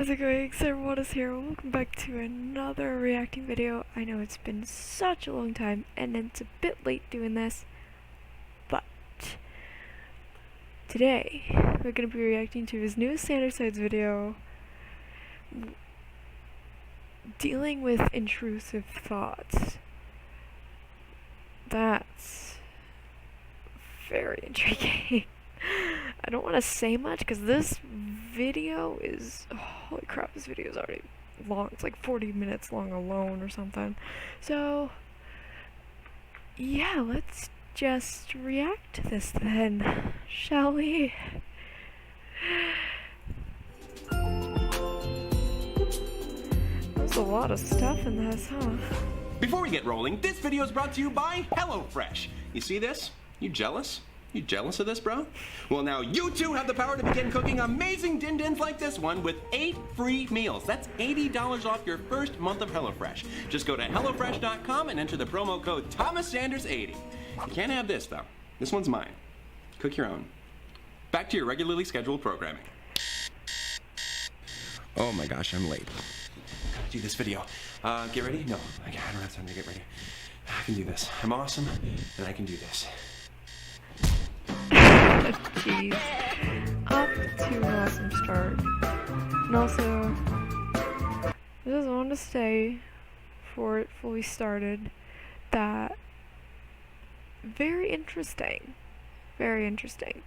How's it going? CyberWaddles here. Welcome back to another reacting video. I know it's been such a long time and it's a bit late doing this, but today we're going to be reacting to his newest standard sides video dealing with intrusive thoughts. That's very intriguing. I don't want to say much because this video is, holy crap, this video is already long. It's like 40 minutes long alone or something. So yeah, let's just react to this then, shall we? There's a lot of stuff in this, huh? Before we get rolling, this video is brought to you by HelloFresh. You see this? You jealous? You jealous of this, bro? Well, now you too have the power to begin cooking amazing din-dins like this one with 8 free meals. That's $80 off your first month of HelloFresh. Just go to HelloFresh.com and enter the promo code ThomasSanders80. You can't have this, though. This one's mine. Cook your own. Back to your regularly scheduled programming. Oh my gosh, I'm late. Do this video. Get ready? No, I don't have time to get ready. I can do this. I'm awesome, and I can do this. Jeez. Off to an awesome start. And also, I just wanted to say, before it fully started, that very interesting. Very interesting.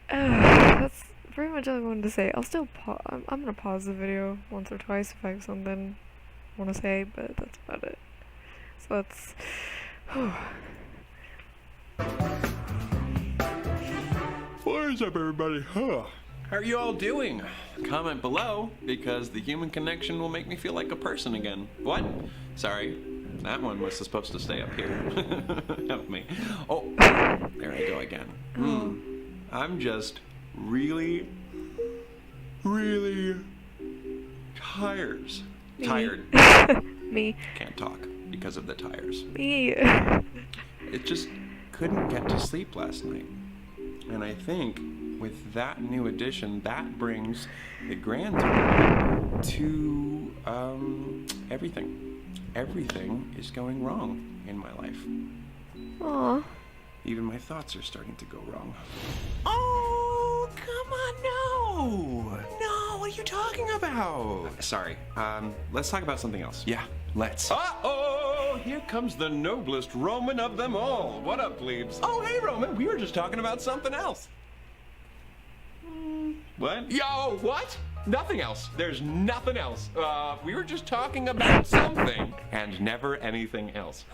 That's pretty much all I wanted to say. I'll still I'm gonna pause the video once or twice if I have something I want to say, but that's about it. So let's... What is up, everybody? How are you all doing? Comment below, because the human connection will make me feel like a person again. What? Sorry, that one was supposed to stay up here. Help me. Oh, there I go again. I'm just really tired. Me. Tired. Me. Can't talk because of the tires. Me. It just couldn't get to sleep last night. And I think with that new addition, that brings the grand total to everything. Everything is going wrong in my life. Aw. Even my thoughts are starting to go wrong. Oh, come on, no! No, what are you talking about? Sorry, let's talk about something else. Yeah, let's. Uh-oh! Here comes the noblest Roman of them all. What up, plebes? Oh, hey, Roman, we were just talking about something else. What? Yo, what? Nothing else. There's nothing else. We were just talking about something and never anything else.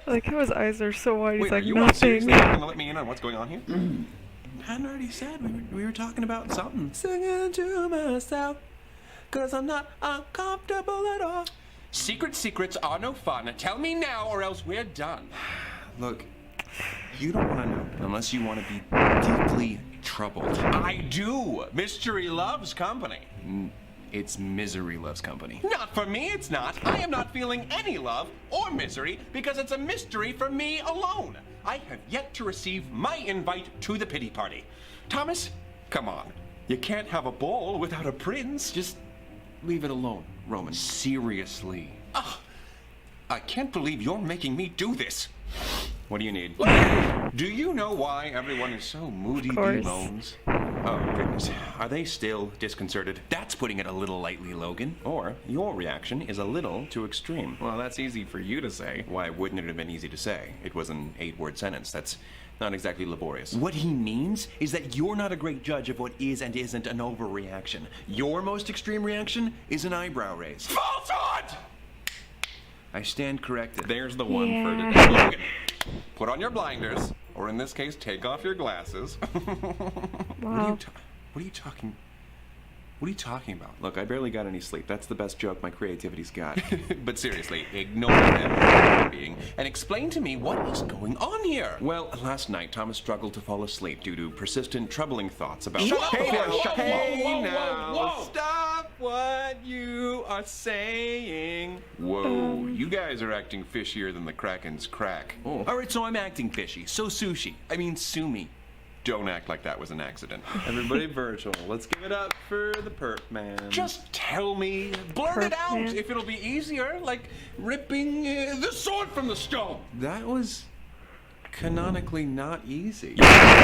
I like how his eyes are so wide. He's Wait, like, are you nothing. seriously not gonna let me in on what's going on here? Hadn't already said we were talking about something. Singing to myself, cause I'm not uncomfortable at all. Secrets are no fun. Tell me now or else we're done. Look, you don't want to know unless you want to be deeply troubled. I do. Mystery loves company. It's misery loves company. Not for me, it's not. I am not feeling any love or misery because it's a mystery for me alone. I have yet to receive my invite to the pity party. Thomas, come on. You can't have a ball without a prince. Just leave it alone, Roman. Seriously. Ugh. I can't believe you're making me do this. What do you need? Do you know why everyone is so moody, moans? Oh, goodness. Are they still disconcerted? That's putting it a little lightly, Logan. Or your reaction is a little too extreme. Well, that's easy for you to say. Why wouldn't it have been easy to say? It was an 8-word sentence. That's not exactly laborious. What he means is that you're not a great judge of what is and isn't an overreaction. Your most extreme reaction is an eyebrow raise. Falsehood! I stand corrected. There's the one for today. Logan, put on your blinders, or in this case, take off your glasses. Wow. What are you talking about? Look, I barely got any sleep. That's the best joke my creativity's got. But seriously, ignore them for the time being and explain to me what is going on here. Well, last night, Thomas struggled to fall asleep due to persistent, troubling thoughts about... Hey now, stop what you are saying. Whoa, you guys are acting fishier than the Kraken's crack. Oh. All right, so I'm acting fishy. So sushi. I mean, sue me. Don't act like that was an accident. Everybody virtual. Let's give it up for the perp man. Just tell me. Blurt it out Man. if it'll be easier, like ripping the sword from the stone. That was canonically not easy.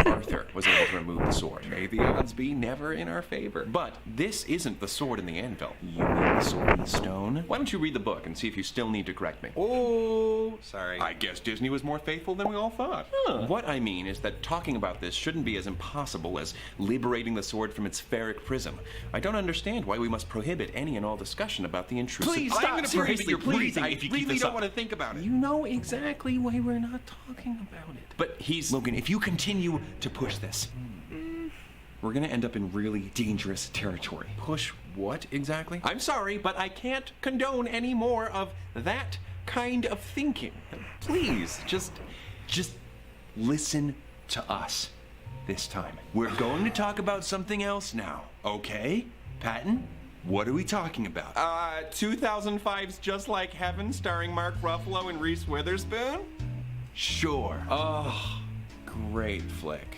Arthur was able to remove the sword. May the odds be never in our favor. But this isn't the sword in the anvil. You mean the sword in the stone? Why don't you read the book and see if you still need to correct me? Oh, sorry. I guess Disney was more faithful than we all thought. What I mean is that talking about this shouldn't be as impossible as liberating the sword from its ferric prism. I don't understand why we must prohibit any and all discussion about the intrusive. Please I'm stop. going to prohibit Seriously, your please. breathing I if you really keep this don't up. want to think about it. You know exactly why we're not talking about it. But Logan, if you continue to push this, we're gonna end up in really dangerous territory. Push what exactly? I'm sorry, but I can't condone any more of that kind of thinking. Please, just listen to us this time. We're going to talk about something else now, okay? Patton, what are we talking about? 2005's Just Like Heaven, starring Mark Ruffalo and Reese Witherspoon? Sure. Oh, great flick.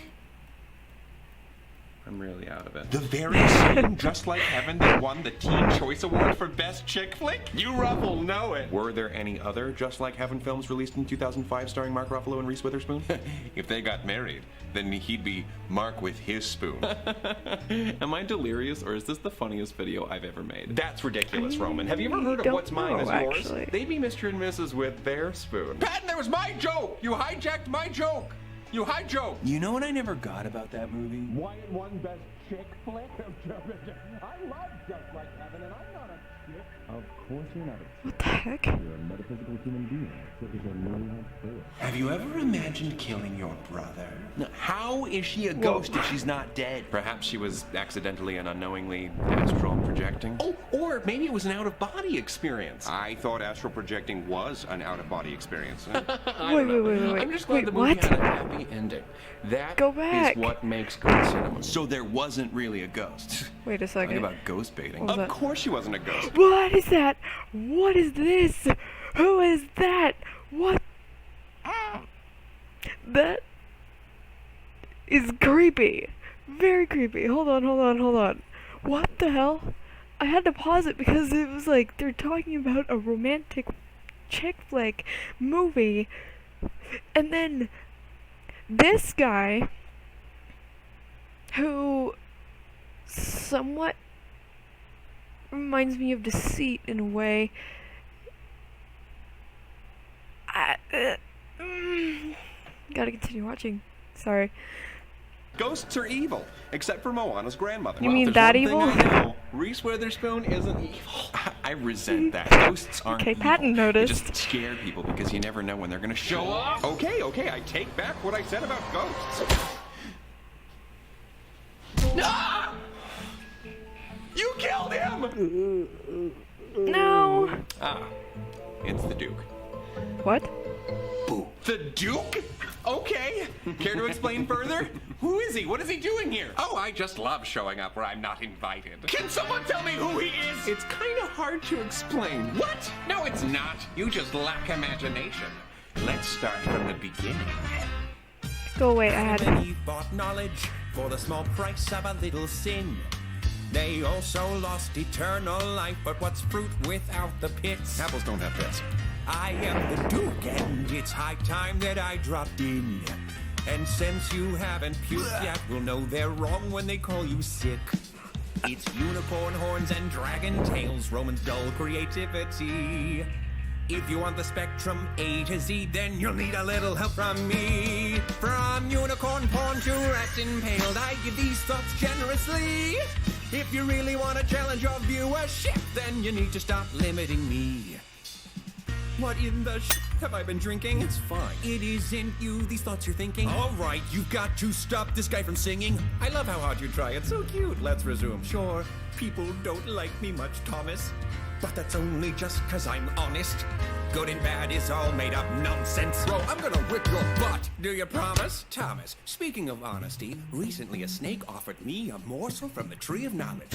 I'm really out of it. The very same Just Like Heaven that won the Teen Choice Award for Best Chick Flick? You Ruffle know it. Were there any other Just Like Heaven films released in 2005 starring Mark Ruffalo and Reese Witherspoon? If they got married, then he'd be Mark with his spoon. Am I delirious, or is this the funniest video I've ever made? That's ridiculous, Roman. Have you ever heard of don't What's Mine is know, Yours? actually. They be Mr. and Mrs. with their spoon. Patton, that was my joke! You hijacked my joke! You hijacked! You know what I never got about that movie? Why it won Best Chick Flick? I love Just Like Heaven, and I'm not a chick. Of course you're not a What the heck? You're a metaphysical human being. So is a million spirit. Have you ever imagined killing your brother? Now, how is she a ghost if she's not dead? Perhaps she was accidentally and unknowingly astral projecting. Oh, or maybe it was an out-of-body experience. I thought astral projecting was an out-of-body experience. Wait. I'm just glad Wait, the movie what? had a happy ending. That Go back. is what makes good cinema. So there wasn't really a ghost. Wait a Talk second. about ghost baiting. What was Of that? course she wasn't a ghost. What is that? What is this? Who is that? What? That is creepy. Very creepy. Hold on. What the hell? I had to pause it because it was like they're talking about a romantic chick flick movie, and then this guy who somewhat reminds me of Deceit in a way. Gotta continue watching. Sorry. Ghosts are evil, except for Moana's grandmother. You mean there's that one evil? thing I know, Reese Witherspoon isn't evil. I resent that. Ghosts aren't Okay, evil. Patton They noticed. just scare people because you never know when they're gonna show up. Okay, I take back what I said about ghosts. Ah! You killed him! No. Ah, it's the Duke. What? Boo. The Duke? Okay. Care to explain further? Who is he? What is he doing here? Oh, I just love showing up where I'm not invited. Can someone tell me who he is? It's kind of hard to explain. What? No, it's not. You just lack imagination. Let's start from the beginning. Go away. I had it. Many bought knowledge for the small price of a little sin. They also lost eternal life, but what's fruit without the pits? Apples don't have pits. I am the Duke, and it's high time that I dropped in. And since you haven't puked yet, we'll know they're wrong when they call you sick. It's unicorn horns and dragon tails, Roman's dull creativity. If you want the spectrum A to Z, then you'll need a little help from me. From unicorn porn to rats impaled, I give these thoughts generously. If you really want to challenge your viewership, then you need to stop limiting me. What in the have I been drinking? It's fine. It isn't you, these thoughts you're thinking. All right, you've got to stop this guy from singing. I love how hard you try. It's so cute. Let's resume. Sure, people don't like me much, Thomas. But that's only just 'cause I'm honest. Good and bad is all made up nonsense. Bro, I'm gonna whip your butt. Do you promise? Thomas, speaking of honesty, recently a snake offered me a morsel from the tree of knowledge.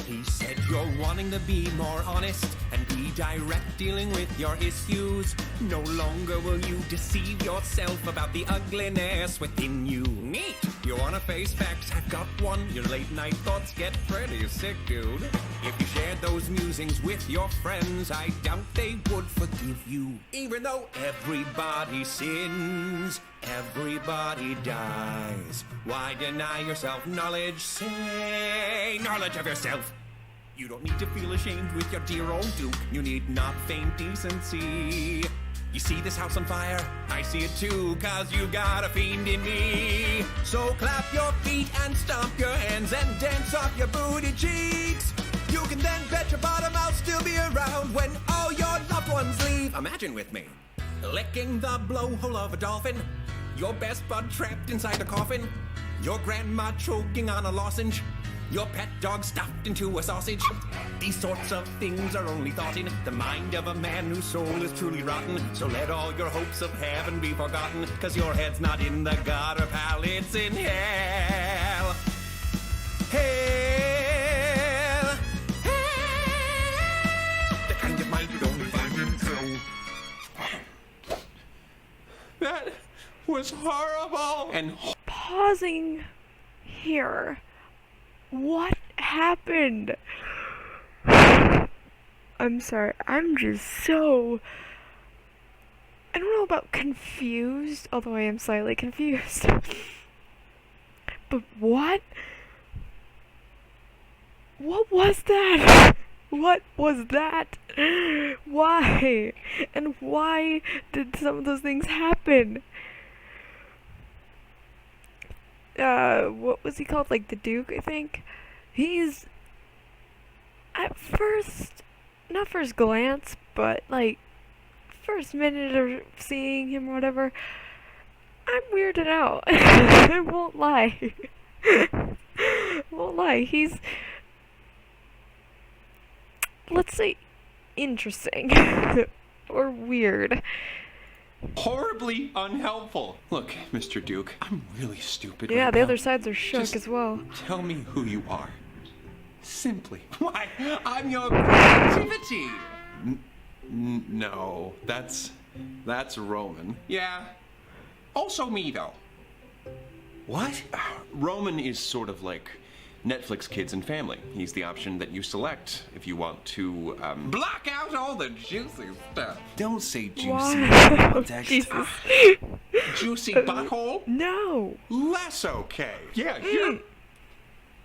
He said you're wanting to be more honest, and be direct dealing with your issues. No longer will you deceive yourself about the ugliness within you. Neat! You wanna face facts? I've got one. Your late night thoughts get pretty sick, dude. If you shared those musings with your friends, I doubt they would forgive you. Even though everybody sins, everybody dies. Why deny yourself knowledge? Say knowledge of yourself. You don't need to feel ashamed with your dear old Duke. You need not feign decency. You see this house on fire? I see it too, 'cause you got a fiend in me. So clap your feet and stomp your hands and dance off your booty cheeks. You can then bet your bottom I'll still be around when all your loved ones leave. Imagine with me, licking the blowhole of a dolphin, your best bud trapped inside a coffin, your grandma choking on a lozenge, your pet dog stuffed into a sausage. These sorts of things are only thought in the mind of a man whose soul is truly rotten. So let all your hopes of heaven be forgotten, 'cause your head's not in the gutter, pal, it's in hell. Hell. Hell. The kind of mind you don't find in hell. That was horrible. And Pausing here. What happened? I'm sorry, I'm just so... I don't know about confused, although I am slightly confused. But what? What was that? What was that? Why? And why did some of those things happen? What was he called? Like the Duke, I think? He's... At first... Not first glance, but like... First minute of seeing him or whatever... I'm weirded out. I won't lie. Won't lie. He's... Let's say... interesting. Or weird. horribly unhelpful. Look, Mr. Duke, I'm really stupid. Yeah, right the now. other sides are shook Just as well. Tell me who you are. Simply. Why, I'm your creativity. No, that's Roman. Yeah. Also me, though. What? Roman is sort of like Netflix Kids and Family. He's the option that you select if you want to, Block out all the juicy stuff. Don't say juicy. Wow. Jesus. Juicy butthole? No. Less okay. Yeah, your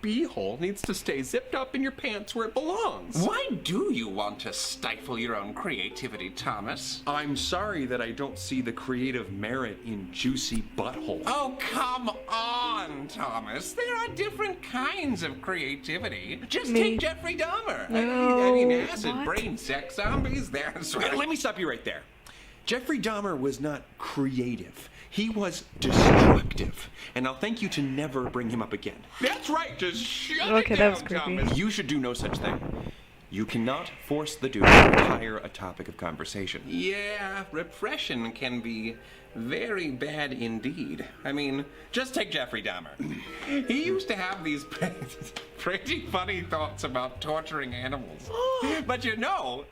beehole needs to stay zipped up in your pants where it belongs. Why do you want to stifle your own creativity, Thomas? I'm sorry that I don't see the creative merit in juicy butthole. Oh, come on, Thomas. There are different kinds of creativity. Just take Jeffrey Dahmer. I mean, acid what? brain sex zombies, that's right. Let me stop you right there. Jeffrey Dahmer was not creative. He was destructive. And I'll thank you to never bring him up again. That's right, just shut Okay, it that down, was creepy. Thomas. You should do no such thing. You cannot force the Duke to hire a topic of conversation. Yeah, repression can be very bad indeed. I mean, just take Jeffrey Dahmer. He used to have these pretty funny thoughts about torturing animals. But you know,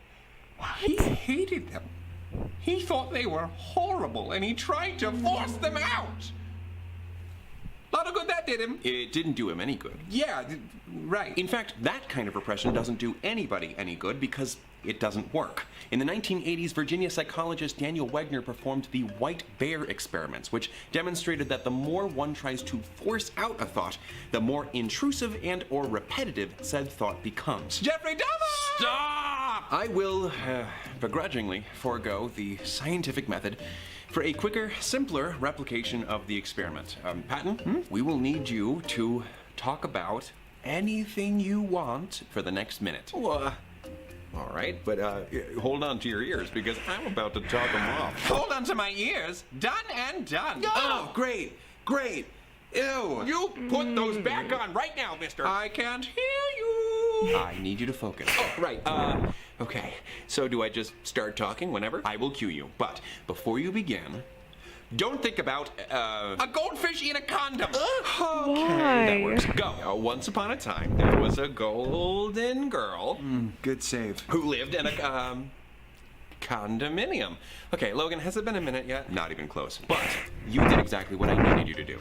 he hated them. He thought they were horrible, and he tried to force them out. Lot of good that did him. It didn't do him any good. Yeah, right. In fact, that kind of repression doesn't do anybody any good because it doesn't work. In the 1980s, Virginia psychologist Daniel Wegner performed the white bear experiments, which demonstrated that the more one tries to force out a thought, the more intrusive and or repetitive said thought becomes. Jeffrey Dahmer! Stop! I will begrudgingly forego the scientific method for a quicker, simpler replication of the experiment. Patton, we will need you to talk about anything you want for the next minute. Well, All right, but hold on to your ears because I'm about to talk them off. hold on to my ears. Done and done. Oh, great, great. Ew. You put those back on right now, mister. I can't hear you. I need you to focus. Oh, right. Okay. So do I just start talking whenever? I will cue you. But before you begin, Don't think about a goldfish in a condom. Why? That works. Go. Once upon a time, there was a golden girl Good save. who lived in a condominium. Okay, Logan, has it been a minute yet? Not even close. But you did exactly what I needed you to do.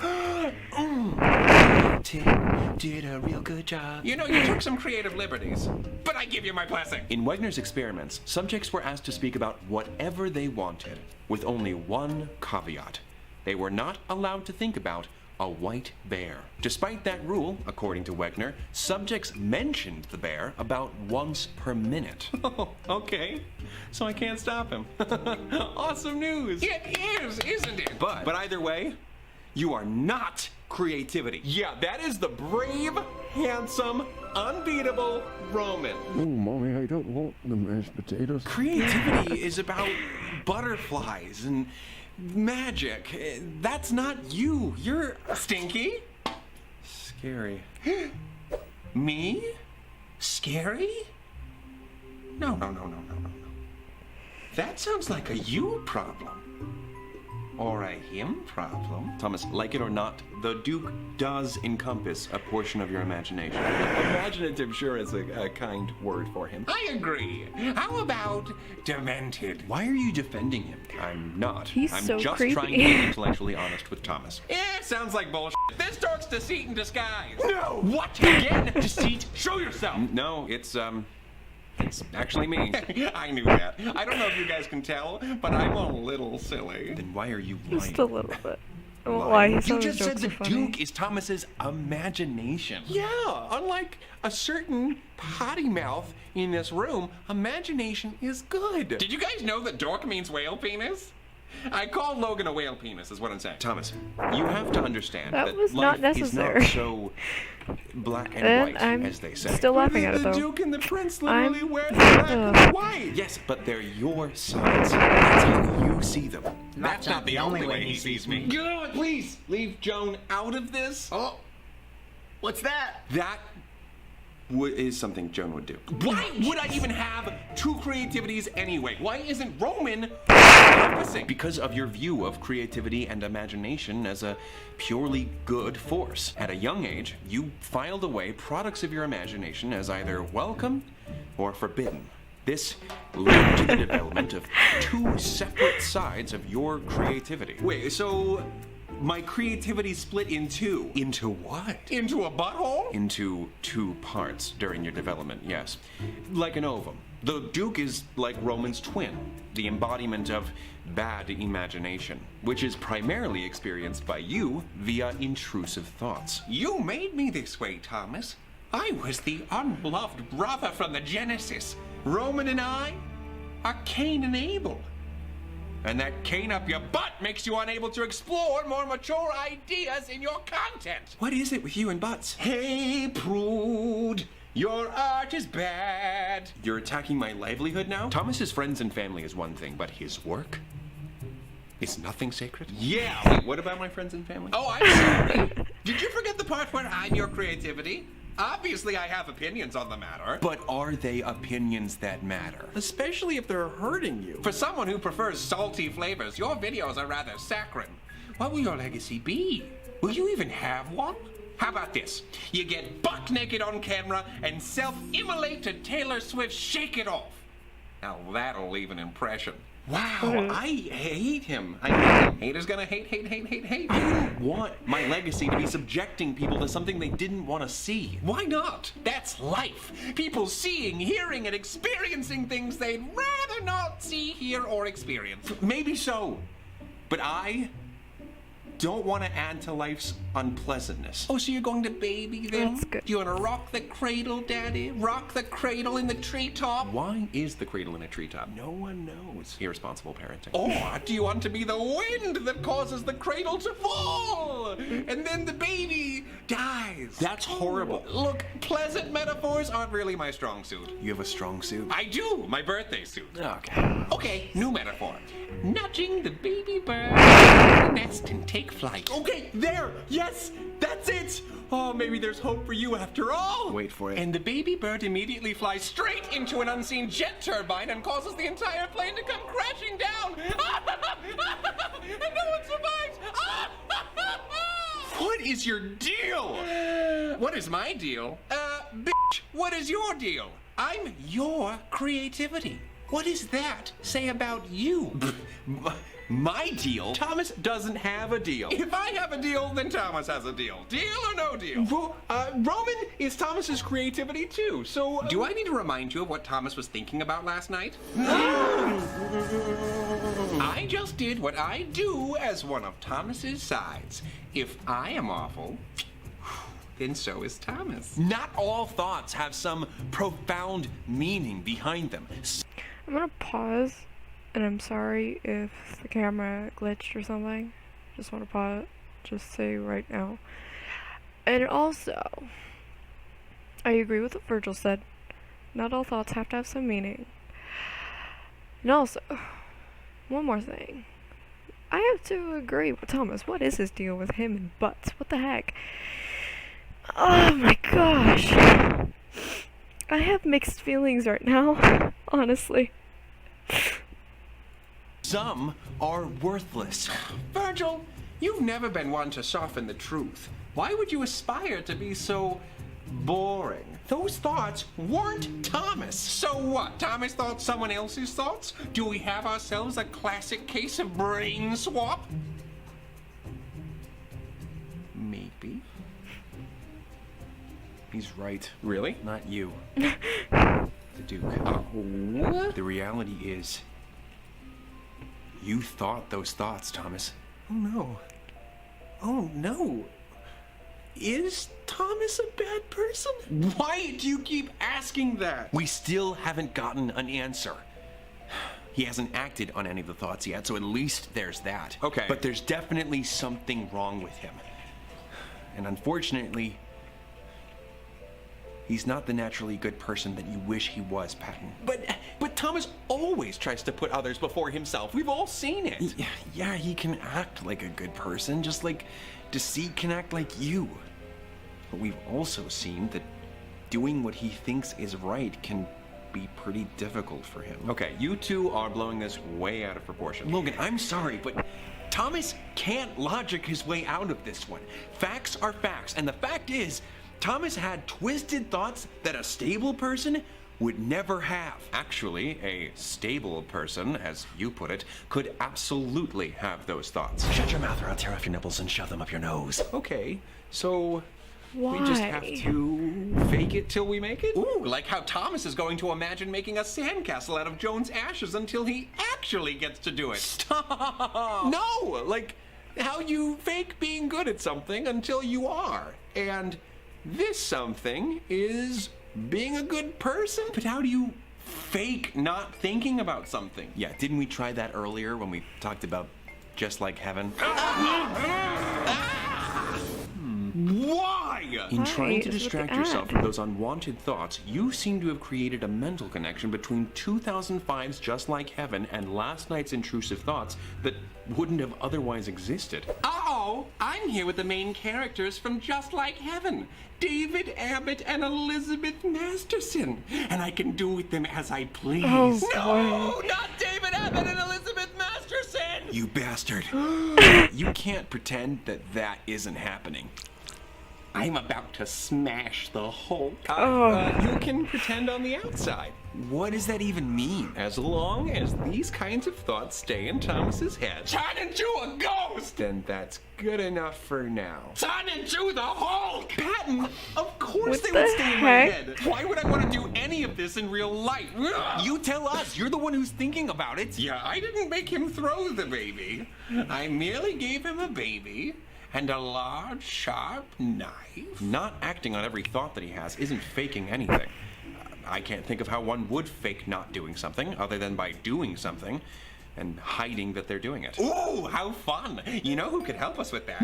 Tim did a real good job. You know, you took some creative liberties, but I give you my blessing. In Wegner's experiments, subjects were asked to speak about whatever they wanted, with only one caveat. They were not allowed to think about a white bear. Despite that rule, according to Wegner, subjects mentioned the bear about once per minute. Oh, okay. So I can't stop him. Awesome news. It is, isn't it? But either way, you are not creativity. Yeah, that is the brave, handsome, unbeatable Roman. Oh, Mommy, I don't want the mashed potatoes. Creativity is about butterflies and magic. That's not you. You're Stinky? scary. Me? Scary? No. That sounds like a you problem. Or a him problem. Thomas, like it or not, the Duke does encompass a portion of your imagination. Imaginative sure is a kind word for him. I agree. How about demented? Why are you defending him? I'm not. He's I'm so just creepy. trying to be intellectually honest with Thomas. It sounds like bullshit. This dark's deceit in disguise. No! What? Again? Deceit? Show yourself. No, it's actually me. I knew that. I don't know if you guys can tell, but I'm a little silly. Then why are you lying? Just a little bit. I won't lie, You some of his just said jokes the are funny. Duke is Thomas's imagination. Yeah, unlike a certain potty mouth in this room, imagination is good. Did you guys know that dork means whale penis? I call Logan a whale penis, is what I'm saying. Thomas, you have to understand That that was life not is necessary. not so black and And white, I'm as they say. still laughing at it, The though. Duke and the Prince literally I'm- wear black and white. Yes, but they're your sides. That's how you see them. That's not the only way he sees me. God, please leave Joan out of this. Oh, what's that? That is something Joan would do. Why would I even have two creativities anyway? Why isn't Roman encompassing? Because of your view of creativity and imagination as a purely good force. At a young age, you filed away products of your imagination as either welcome or forbidden. This led to the development of two separate sides of your creativity. Wait, so my creativity split in two? Into what? Into a butthole? Into two parts during your development, yes. Like an ovum. The Duke is like Roman's twin, the embodiment of bad imagination, which is primarily experienced by you via intrusive thoughts. You made me this way, Thomas. I was the unloved brother from the Genesis. Roman and I are Cain and Abel. And that Cain up your butt makes you unable to explore more mature ideas in your content. What is it with you and butts? Hey, prude, your art is bad. You're attacking my livelihood now? Thomas's friends and family is one thing, but his work is nothing sacred? Yeah. Wait, what about my friends and family? Oh, I'm sorry. Did you forget the part where I'm your creativity? Obviously, I have opinions on the matter. But are they opinions that matter? Especially if they're hurting you. For someone who prefers salty flavors, your videos are rather saccharine. What will your legacy be? Will you even have one? How about this? You get buck naked on camera and self-immolate to Taylor Swift's Shake It Off. Now that'll leave an impression. Wow, I hate him. I hate him. Haters gonna hate. I don't want my legacy to be subjecting people to something they didn't want to see. Why not? That's life. People seeing, hearing, and experiencing things they'd rather not see, hear, or experience. Maybe so, but I don't want to add to life's unpleasantness. Oh, so you're going to baby them? That's good. You want to rock the cradle, Daddy? Rock the cradle in the treetop? Why is the cradle in a treetop? No one knows. Irresponsible parenting. Or do you want to be the wind that causes the cradle to fall? And then the baby dies. please. That's horrible. Look, pleasant metaphors aren't really my strong suit. You have a strong suit? I do, my birthday suit. Okay. Okay, new metaphor. Nudging the baby bird out of the nest and take flight. Okay, there! Yes! That's it! Oh, maybe there's hope for you after all! Wait for it. And the baby bird immediately flies straight into an unseen jet turbine and causes the entire plane to come crashing down! And no one survives! What is your deal? What is my deal? Bitch, what is your deal? I'm your creativity. What does that say about you? My deal? Thomas doesn't have a deal. If I have a deal, then Thomas has a deal. Deal or no deal? Roman is Thomas's creativity too, so... Do I need to remind you of what Thomas was thinking about last night? I just did what I do as one of Thomas's sides. If I am awful, then so is Thomas. Not all thoughts have some profound meaning behind them. I'm gonna pause, and I'm sorry if the camera glitched or something. Just want to pause, just say right now. And also, I agree with what Virgil said. Not all thoughts have to have some meaning. And also, one more thing. I have to agree with Thomas. What is his deal with him and butts? What the heck? Oh my gosh. I have mixed feelings right now, honestly. Some are worthless. Virgil, you've never been one to soften the truth. Why would you aspire to be so boring? Those thoughts weren't Thomas. So what? Thomas thought someone else's thoughts? Do we have ourselves a classic case of brain swap? Maybe. He's right. Really? Not you. The Duke. What? The reality is, you thought those thoughts, Thomas. Oh no. Oh no. Is Thomas a bad person? Why do you keep asking that? We still haven't gotten an answer. He hasn't acted on any of the thoughts yet, so at least there's that. Okay. But there's definitely something wrong with him. And unfortunately, he's not the naturally good person that you wish he was, Patton. But Thomas always tries to put others before himself. We've all seen it. Yeah, he can act like a good person, just like Deceit can act like you. But we've also seen that doing what he thinks is right can be pretty difficult for him. Okay, you two are blowing this way out of proportion. Logan, I'm sorry, but Thomas can't logic his way out of this one. Facts are facts, and the fact is, Thomas had twisted thoughts that a stable person would never have. Actually, a stable person, as you put it, could absolutely have those thoughts. Shut your mouth or I'll tear off your nipples and shove them up your nose. Okay, so Why? we just have to fake it till we make it? Ooh, like how Thomas is going to imagine making a sandcastle out of Joan's ashes until he actually gets to do it. Stop! No, like how you fake being good at something until you are. And this something is being a good person. But how do you fake not thinking about something? Yeah, didn't we try that earlier when we talked about Just Like Heaven? Why? In trying to Why? Is it distract the yourself ad? from those unwanted thoughts, you seem to have created a mental connection between 2005's Just Like Heaven and last night's intrusive thoughts that wouldn't have otherwise existed. Uh-oh, I'm here with the main characters from Just Like Heaven, David Abbott and Elizabeth Masterson, and I can do with them as I please. Oh, no, not David Abbott and Elizabeth Masterson! You bastard. You can't pretend that that isn't happening. I'm about to smash the Hulk. Oh. You can pretend on the outside. What does that even mean? As long as these kinds of thoughts stay in Thomas's head. Turn into a ghost! Then that's good enough for now. Turn into the Hulk! Patton, of course What they the would stay in my heck? head. Why would I want to do any of this in real life? You tell us. You're the one who's thinking about it. Yeah, I didn't make him throw the baby. I merely gave him a baby and a large, sharp knife. Not acting on every thought that he has isn't faking anything. I can't think of how one would fake not doing something other than by doing something and hiding that they're doing it. Ooh, how fun! You know who could help us with that?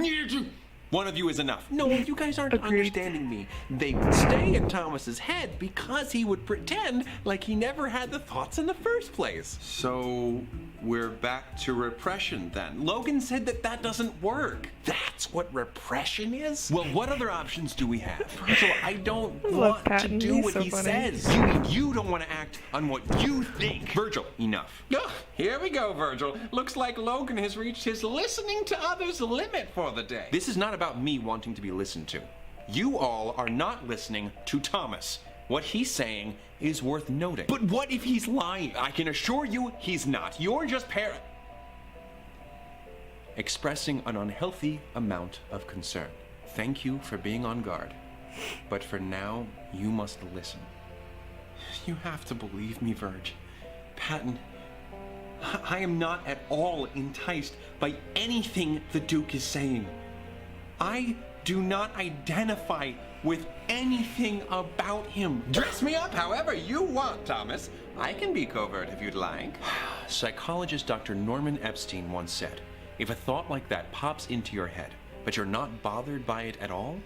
One of you is enough. No, you guys aren't Agreed. understanding me. They would stay in Thomas's head because he would pretend like he never had the thoughts in the first place. So, we're back to repression then. Logan said that that doesn't work. That's what repression is? Well, what other options do we have? Virgil, I don't love want to Patton. do He's what so he funny. says. You mean you don't want to act on what you think? Virgil, enough. Ugh, here we go, Virgil. Looks like Logan has reached his listening to others limit for the day. This is not about me wanting to be listened to. You all are not listening to Thomas. What he's saying is worth noting. But what if he's lying? I can assure you he's not. You're just expressing an unhealthy amount of concern. Thank you for being on guard. But for now, you must listen. You have to believe me, Virg. Patton, I am not at all enticed by anything the Duke is saying. I do not identify with anything about him. Dress me up however you want, Thomas. I can be covert if you'd like. Psychologist Dr. Norman Epstein once said, if a thought like that pops into your head, but you're not bothered by it at all,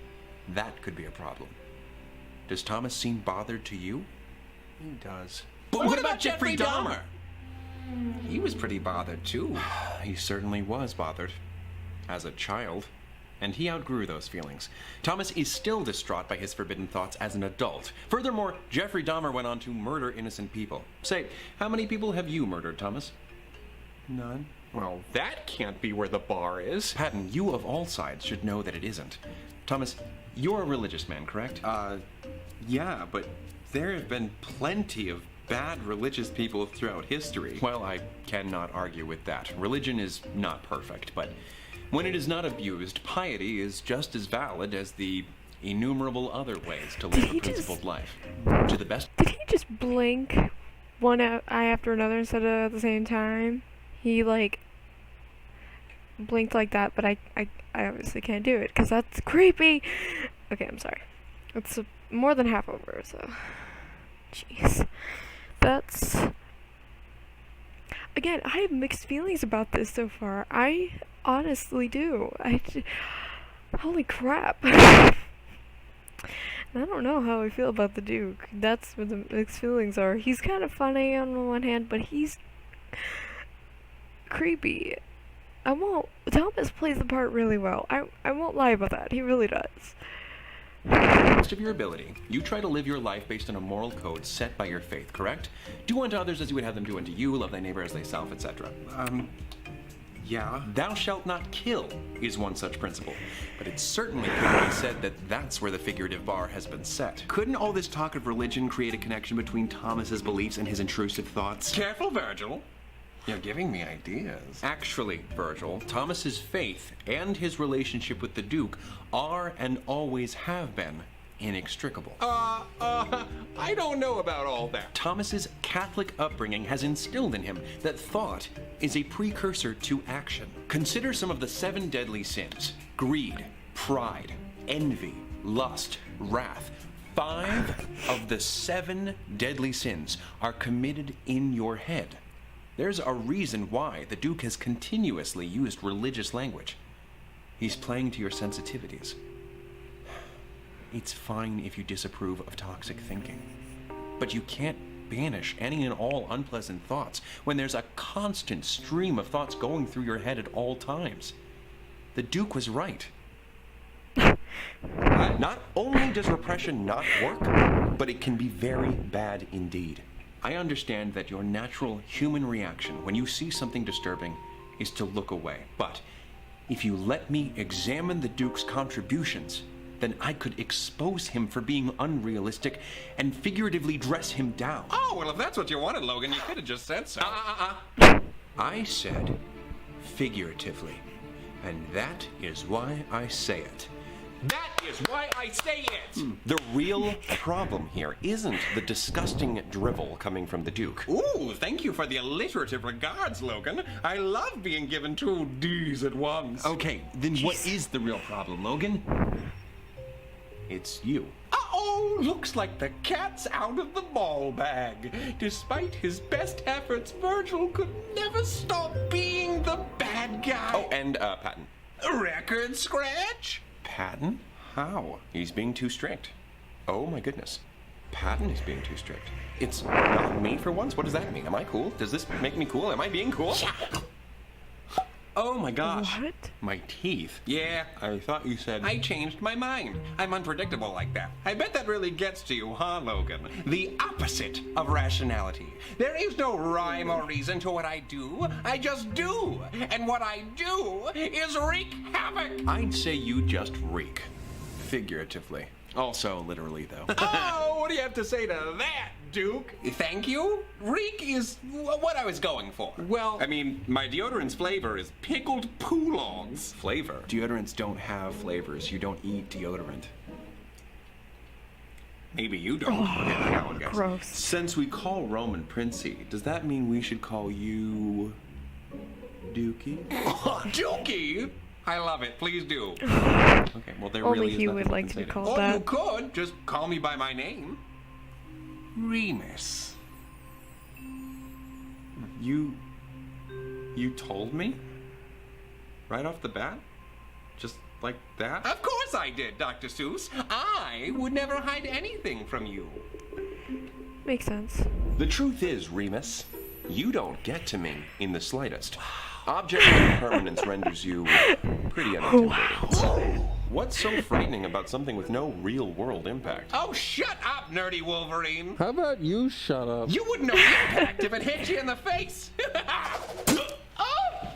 that could be a problem. Does Thomas seem bothered to you? He does. But what about Jeffrey Dahmer? He was pretty bothered, too. He certainly was bothered. As a child. And he outgrew those feelings. Thomas is still distraught by his forbidden thoughts as an adult. Furthermore, Jeffrey Dahmer went on to murder innocent people. Say, how many people have you murdered, Thomas? None. Well, that can't be where the bar is. Patton, you of all sides should know that it isn't. Thomas, you're a religious man, correct? Yeah, but there have been plenty of bad religious people throughout history. Well, I cannot argue with that. Religion is not perfect, but when it is not abused, piety is just as valid as the innumerable other ways to live a principled life. To the best. Did he just blink one eye after another instead of at the same time? He like blinked like that, but I obviously can't do it because that's creepy. Okay, I'm sorry. It's more than half over, so jeez. That's again, I have mixed feelings about this so far. I honestly do. Holy crap. I don't know how I feel about the Duke. That's what the mixed feelings are. He's kind of funny on the one hand, but he's creepy. Thomas plays the part really well. I won't lie about that. He really does. To the best of your ability, you try to live your life based on a moral code set by your faith, correct? Do unto others as you would have them do unto you, love thy neighbor as thyself, etc. Yeah. Thou shalt not kill is one such principle, but it certainly could be said that that's where the figurative bar has been set. Couldn't all this talk of religion create a connection between Thomas's beliefs and his intrusive thoughts? Careful, Virgil. You're giving me ideas. Actually, Virgil, Thomas's faith and his relationship with the Duke are and always have been inextricable. I don't know about all that. Thomas's Catholic upbringing has instilled in him that thought is a precursor to action. Consider some of the 7 deadly sins: greed, pride, envy, lust, wrath. 5 of the 7 deadly sins are committed in your head. There's a reason why the Duke has continuously used religious language. He's playing to your sensitivities. It's fine if you disapprove of toxic thinking, but you can't banish any and all unpleasant thoughts when there's a constant stream of thoughts going through your head at all times. The Duke was right. Not only does repression not work, but it can be very bad indeed. I understand that your natural human reaction when you see something disturbing is to look away, but if you let me examine the Duke's contributions, then I could expose him for being unrealistic and figuratively dress him down. Oh, well, if that's what you wanted, Logan, you could have just said so. I said figuratively, and that is why I say it. That is why I say it! The real problem here isn't the disgusting drivel coming from the Duke. Ooh, thank you for the alliterative regards, Logan. I love being given 2 D's at once. Okay, then what is the real problem, Logan? It's you. Uh-oh, looks like the cat's out of the ball bag. Despite his best efforts, Virgil could never stop being the bad guy. Oh, and, Patton. Record scratch? Patton? How? He's being too strict. Oh my goodness. Patton is being too strict. It's not me for once? What does that mean? Am I cool? Does this make me cool? Am I being cool? Oh my gosh. What? My teeth. Yeah, I thought you said... I changed my mind. I'm unpredictable like that. I bet that really gets to you, huh, Logan? The opposite of rationality. There is no rhyme or reason to what I do. I just do. And what I do is wreak havoc. I'd say you just reek. Figuratively. Also, literally, though. Oh, what do you have to say to that, Duke? Thank you? Reek is what I was going for. Well, I mean, my deodorant's flavor is pickled poo logs. Flavor? Deodorants don't have flavors. You don't eat deodorant. Maybe you don't. Yeah, I guess. Gross. Since we call Roman Princey, does that mean we should call you... Dookie? Dookie? I love it. Please do. Okay, well, there Only really is he nothing would like to be say called Or that. you could just call me by my name. Remus. You told me? Right off the bat? Just like that? Of course I did, Dr. Seuss. I would never hide anything from you. Makes sense. The truth is, Remus, you don't get to me in the slightest. Object impermanence renders you pretty unintimidating. What's so frightening about something with no real-world impact? Oh, shut up, nerdy Wolverine! How about you shut up? You wouldn't know impact if it hit you in the face! Oh!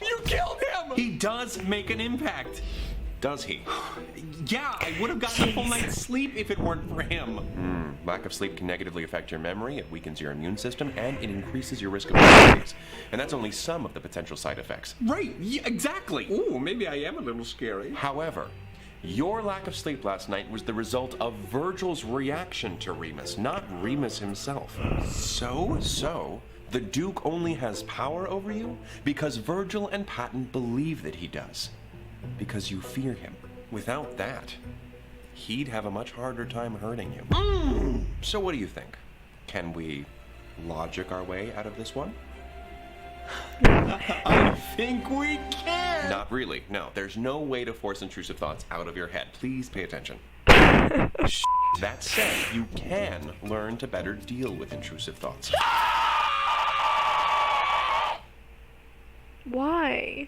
You killed him! He does make an impact. Does he? Yeah, I would have gotten a full night's sleep if it weren't for him. Lack of sleep can negatively affect your memory, it weakens your immune system, and it increases your risk of disease. And that's only some of the potential side effects. Right, yeah, exactly. Ooh, maybe I am a little scary. However, your lack of sleep last night was the result of Virgil's reaction to Remus, not Remus himself. So, the Duke only has power over you because Virgil and Patton believe that he does. Because you fear him. Without that, he'd have a much harder time hurting you. So what do you think? Can we logic our way out of this one? I think we can. Not really. No, there's no way to force intrusive thoughts out of your head. Please pay attention. That said, you can learn to better deal with intrusive thoughts. Why?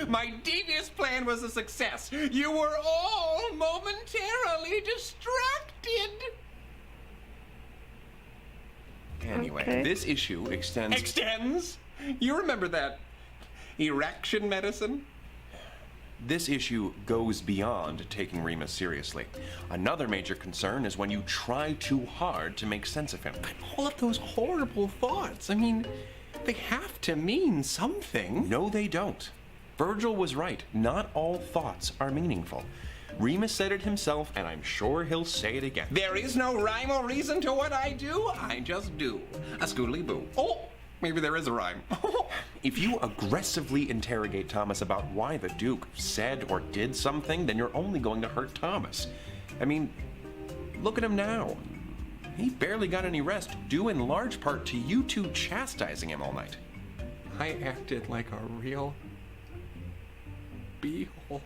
My devious plan was a success. You were all momentarily distracted. Anyway, Okay. this issue extends? You remember that erection medicine? This issue goes beyond taking Remus seriously. Another major concern is when you try too hard to make sense of him. All of those horrible thoughts. I mean, they have to mean something. No, they don't. Virgil was right. Not all thoughts are meaningful. Remus said it himself, and I'm sure he'll say it again. There is no rhyme or reason to what I do. I just do. A scoodly boo. Oh, maybe there is a rhyme. If you aggressively interrogate Thomas about why the Duke said or did something, then you're only going to hurt Thomas. I mean, look at him now. He barely got any rest, due in large part to you two chastising him all night. I acted like a real beehole.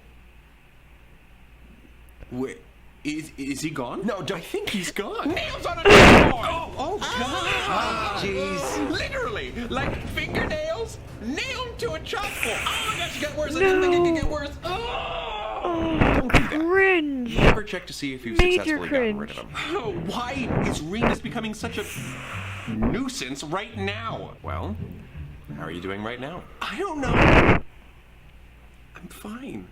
Wait, is he gone? No, I think he's gone. Nails on a chalkboard! Oh, God! Jeez. Literally, like fingernails nailed to a chalkboard. Oh, my gosh, it got worse. I didn't think it could get worse. Oh, cringe. Never check to see if you've Major successfully gotten rid of cringe. him. Oh, why is Remus becoming such a nuisance right now? Well, how are you doing right now? I don't know. I'm fine.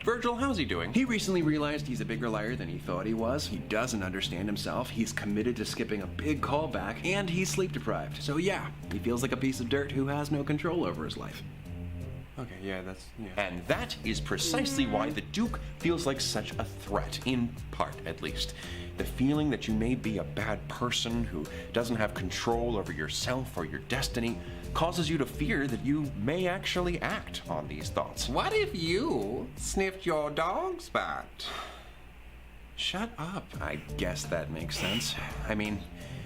Virgil, how's he doing? He recently realized he's a bigger liar than he thought he was. He doesn't understand himself. He's committed to skipping a big callback, and he's sleep deprived. So yeah, he feels like a piece of dirt who has no control over his life. Okay, yeah. And that is precisely why the Duke feels like such a threat, in part at least. The feeling that you may be a bad person who doesn't have control over yourself or your destiny causes you to fear that you may actually act on these thoughts. What if you sniffed your dog spot? Shut up. I guess that makes sense. I mean,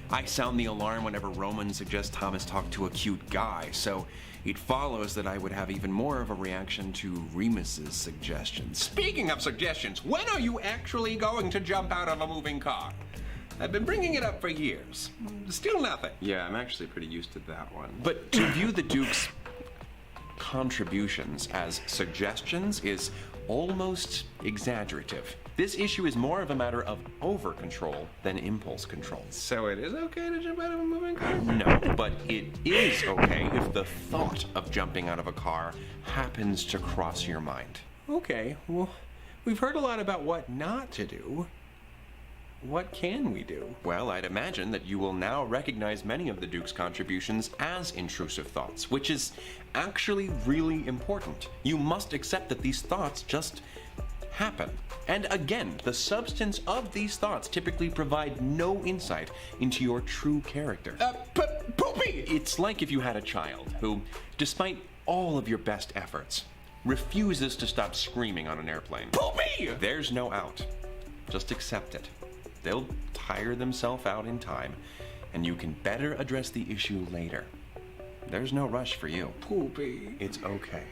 I sound the alarm whenever Roman suggests Thomas talk to a cute guy, so it follows that I would have even more of a reaction to Remus's suggestions. Speaking of suggestions, when are you actually going to jump out of a moving car? I've been bringing it up for years. Still nothing. Yeah, I'm actually pretty used to that one. But to view the Duke's contributions as suggestions is almost exaggerative. This issue is more of a matter of over-control than impulse control. So it is okay to jump out of a moving car? No, but it is okay if the thought of jumping out of a car happens to cross your mind. Okay, well, we've heard a lot about what not to do. What can we do? Well, I'd imagine that you will now recognize many of the Duke's contributions as intrusive thoughts, which is actually really important. You must accept that these thoughts just happen. And again, the substance of these thoughts typically provide no insight into your true character. Poopy! It's like if you had a child who, despite all of your best efforts, refuses to stop screaming on an airplane. Poopy! There's no out. Just accept it. They'll tire themselves out in time, and you can better address the issue later. There's no rush for you. Poopy. It's okay.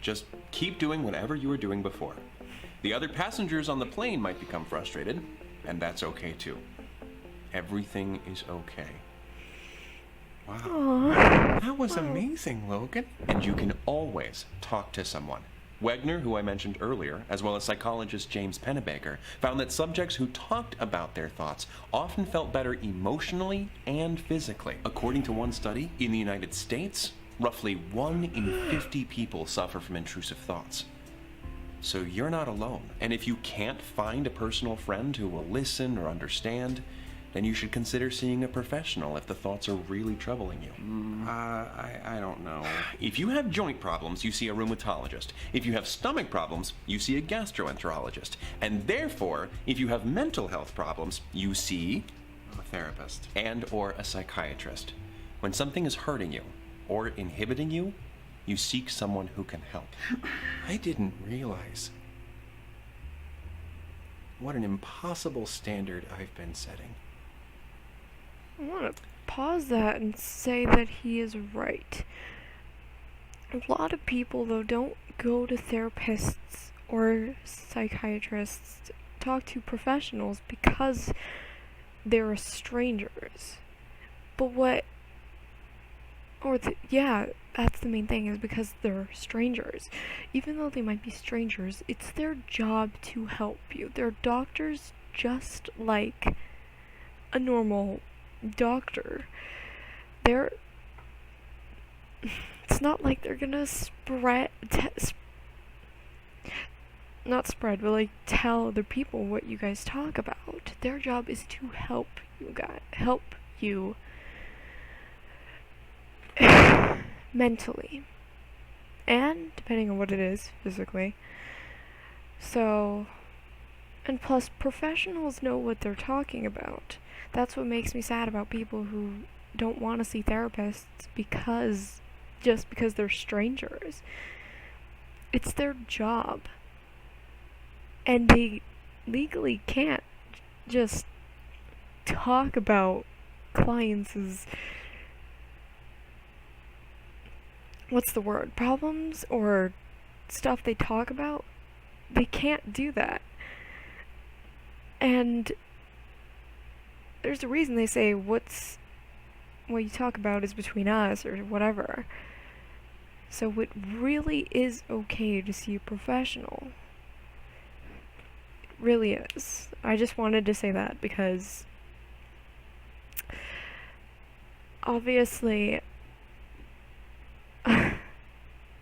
Just keep doing whatever you were doing before. The other passengers on the plane might become frustrated, and that's okay too. Everything is okay. Wow. Aww. That was amazing, Logan. And you can always talk to someone. Wegner, who I mentioned earlier, as well as psychologist James Pennebaker, found that subjects who talked about their thoughts often felt better emotionally and physically. According to one study, in the United States, roughly 1 in 50 people suffer from intrusive thoughts. So you're not alone. And if you can't find a personal friend who will listen or understand, then you should consider seeing a professional if the thoughts are really troubling you. I don't know. If you have joint problems, you see a rheumatologist. If you have stomach problems, you see a gastroenterologist. And therefore, if you have mental health problems, you see A therapist. and or a psychiatrist. When something is hurting you or inhibiting you, you seek someone who can help. I didn't realize what an impossible standard I've been setting. I want to pause that and say that he is right. A lot of people, though, don't go to therapists or psychiatrists, talk to professionals because they're strangers. But that's the main thing, is because they're strangers. Even though they might be strangers, it's their job to help you. They're doctors just like a normal doctor. It's not like they're gonna tell other people what you guys talk about. Their job is to help you mentally, and depending on what it is, physically. So, and plus, professionals know what they're talking about. That's what makes me sad about people who don't want to see therapists because they're strangers. It's their job. And they legally can't just talk about clients' problems or stuff they talk about. They can't do that. And there's a reason they say what you talk about is between us or whatever. So it really is okay to see a professional. It really is. I just wanted to say that because obviously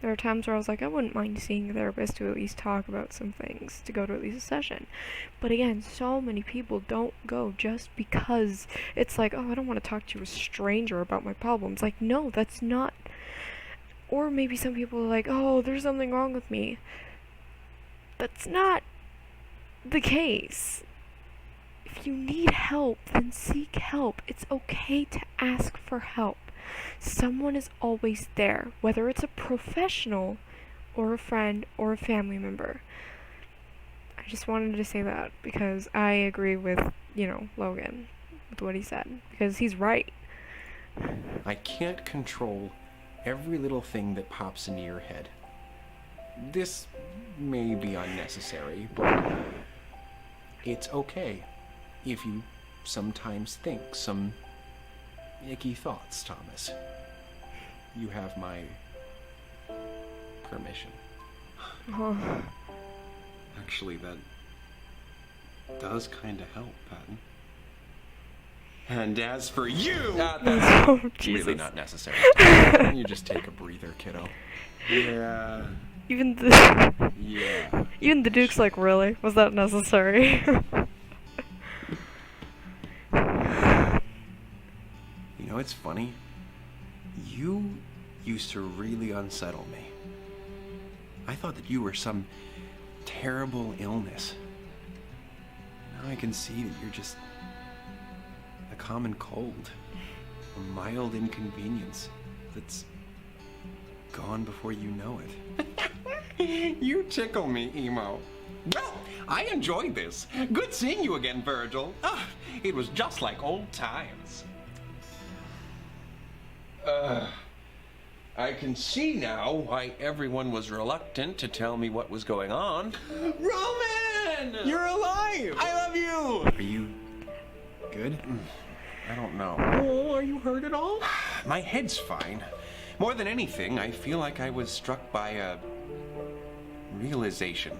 there are times where I was like, I wouldn't mind seeing a therapist to at least talk about some things, to go to at least a session. But again, so many people don't go just because it's like, oh, I don't want to talk to a stranger about my problems. Like, no, that's not. Or maybe some people are like, oh, there's something wrong with me. That's not the case. If you need help, then seek help. It's okay to ask for help. Someone is always there, whether it's a professional or a friend or a family member. I just wanted to say that because I agree with, Logan. with what he said, because he's right. I can't control every little thing that pops into your head. This may be unnecessary, but it's okay if you sometimes think some icky thoughts, Thomas. You have my permission. Oh. Actually, that does kind of help, Patton. And as for you, that's Oh, Jesus. really not necessary. You just take a breather, kiddo. Yeah. Even the Yeah. even the Duke's like, really? Was that necessary? You know, it's funny. You used to really unsettle me. I thought that you were some terrible illness. Now I can see that you're just a common cold, a mild inconvenience that's gone before you know it. You tickle me, Emo. Well, I enjoyed this. Good seeing you again, Virgil. Ah, it was just like old times. I can see now why everyone was reluctant to tell me what was going on. Roman! You're alive! I love you! Are you good? I don't know. Oh, are you hurt at all? My head's fine. More than anything, I feel like I was struck by a realization.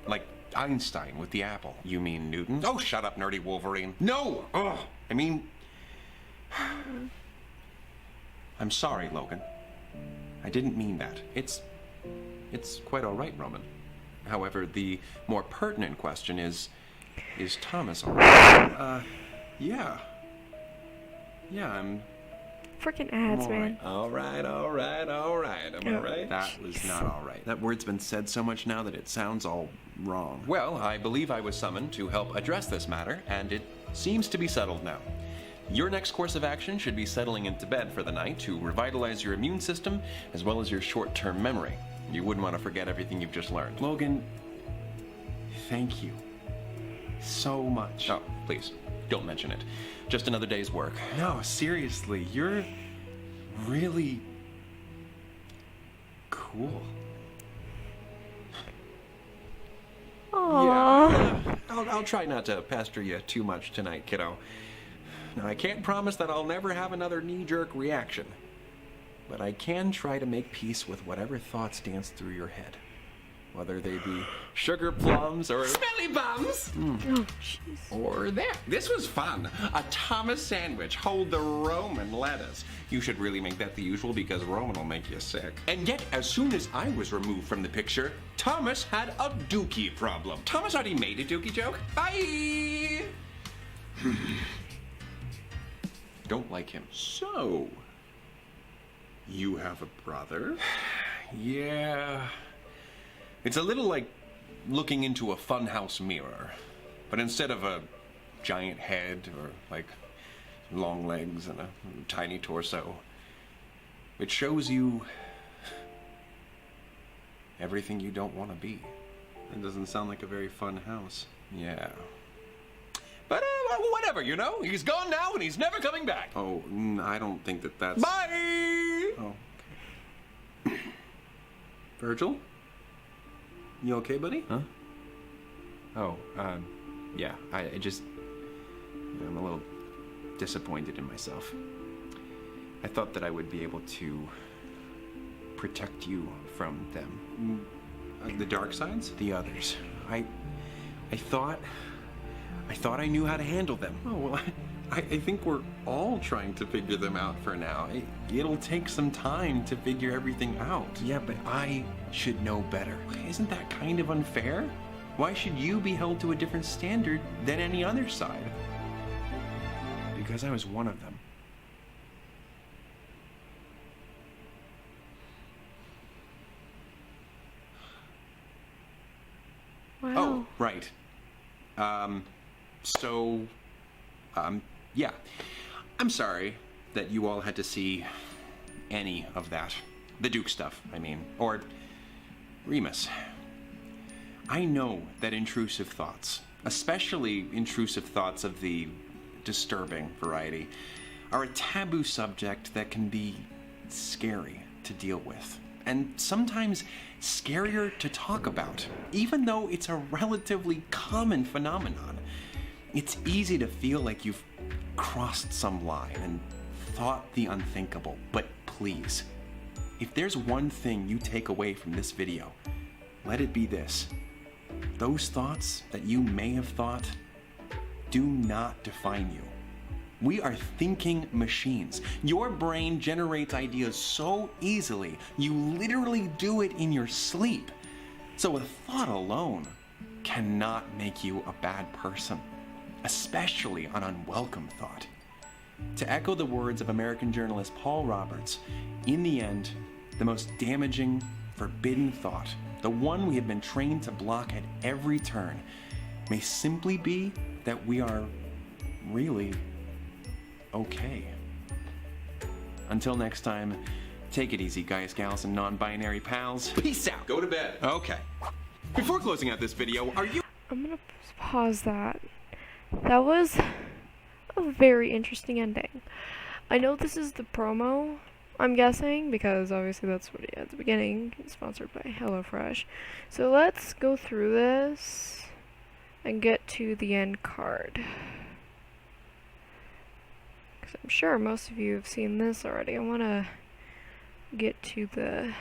Like Einstein with the apple. You mean Newton? Oh, shut up, nerdy Wolverine. No! Ugh. I mean... I'm sorry, Logan. I didn't mean that. It's quite all right, Roman. However, the more pertinent question is Thomas all right? Yeah. Yeah, I'm... Freaking ads, all man. right. All right. Am I Oh, right? That was not all right. That word's been said so much now that it sounds all wrong. Well, I believe I was summoned to help address this matter, and it seems to be settled now. Your next course of action should be settling into bed for the night to revitalize your immune system as well as your short-term memory. You wouldn't want to forget everything you've just learned. Logan, thank you so much. Oh, please, don't mention it. Just another day's work. No, seriously, you're really cool. Aww. I'll try not to pester you too much tonight, kiddo. Now, I can't promise that I'll never have another knee-jerk reaction, but I can try to make peace with whatever thoughts dance through your head, whether they be sugar plums or Smelly bums! Oh, jeez. Or that. This was fun. A Thomas sandwich. Hold the Roman lettuce. You should really make that the usual because Roman will make you sick. And yet, as soon as I was removed from the picture, Thomas had a dookie problem. Thomas already made a dookie joke. Bye! don't like him. So, you have a brother? Yeah. It's a little like looking into a funhouse mirror, but instead of a giant head or like long legs and a tiny torso, it shows you everything you don't want to be. That doesn't sound like a very fun house. Yeah. But whatever, you know? He's gone now and he's never coming back. Oh, I don't think that's... Bye! Oh, okay. Virgil? You okay, buddy? Huh? Oh, yeah, I just... I'm a little disappointed in myself. I thought that I would be able to protect you from them. The dark sides? The others. I thought I knew how to handle them. Oh, well, I think we're all trying to figure them out for now. It'll take some time to figure everything out. Yeah, but I should know better. Isn't that kind of unfair? Why should you be held to a different standard than any other side? Because I was one of them. Wow. Oh, right. Yeah. I'm sorry that you all had to see any of that. The Duke stuff, I mean. Or Remus. I know that intrusive thoughts, especially intrusive thoughts of the disturbing variety, are a taboo subject that can be scary to deal with, and sometimes scarier to talk about, even though it's a relatively common phenomenon. It's easy to feel like you've crossed some line and thought the unthinkable, but please, if there's one thing you take away from this video, let it be this. Those thoughts that you may have thought do not define you. We are thinking machines. Your brain generates ideas so easily, you literally do it in your sleep. So a thought alone cannot make you a bad person, especially an unwelcome thought. To echo the words of American journalist Paul Roberts, in the end, the most damaging, forbidden thought, the one we have been trained to block at every turn, may simply be that we are really okay. Until next time, take it easy, guys, gals, and non-binary pals. Peace out. Go to bed. Okay. Before closing out this video, are you... I'm gonna pause that. That was a very interesting ending. I know this is the promo, I'm guessing, because obviously that's what at the beginning. It's sponsored by HelloFresh. So let's go through this and get to the end card. Because I'm sure most of you have seen this already. I want to get to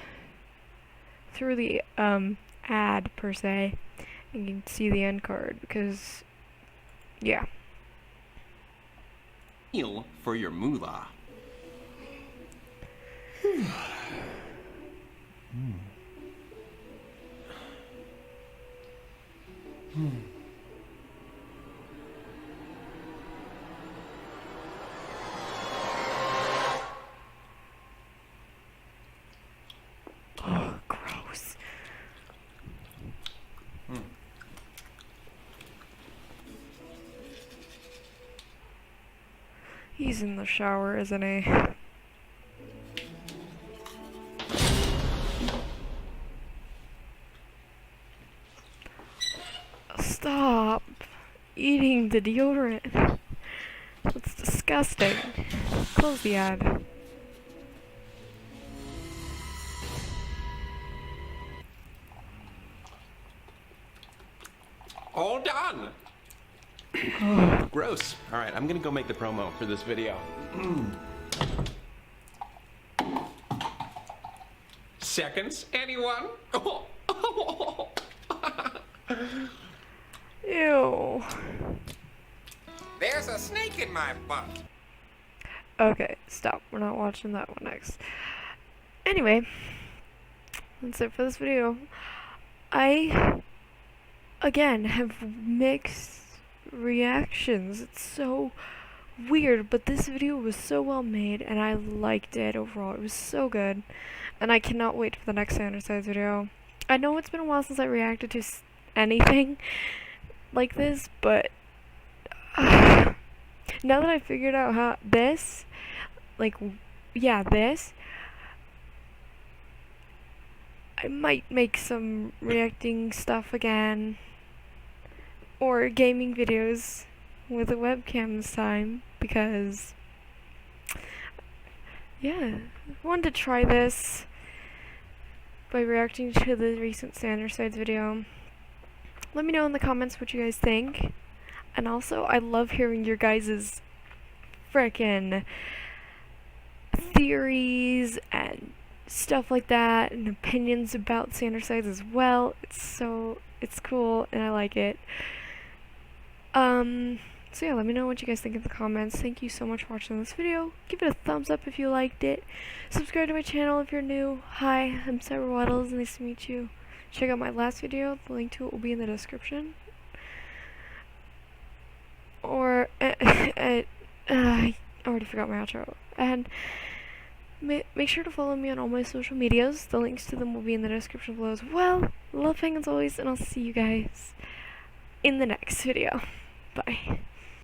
through the ad per se, and you can see the end card, because yeah. Meal for your moolah. Oh, gross. He's in the shower, isn't he? Stop eating the deodorant. That's disgusting. Close the ad. All done. Gross. All right, I'm gonna go make the promo for this video. Seconds, anyone? Ew. There's a snake in my butt. Okay, stop. We're not watching that one next. Anyway, that's it for this video. I, again, have mixed reactions. It's so weird, but this video was so well made, and I liked it overall. It was so good, and I cannot wait for the next Sandersize video. I know it's been a while since I reacted to anything like this, but now that I figured out how this, this, I might make some reacting stuff again, or gaming videos with a webcam this time, because yeah, I wanted to try this by reacting to the recent Sandersides video. Let me know in the comments what you guys think, and also I love hearing your guys' frickin' theories and stuff like that, and opinions about Sandersides as well. It's cool, and I like it. So yeah, let me know what you guys think in the comments. Thank you so much for watching this video. Give it a thumbs up if you liked it. Subscribe to my channel if you're new. Hi, I'm CyberWaddles. Nice to meet you. Check out my last video. The link to it will be in the description. Or, I already forgot my outro. And make sure to follow me on all my social medias. The links to them will be in the description below as well. Love hanging as always, and I'll see you guys in the next video. Bye.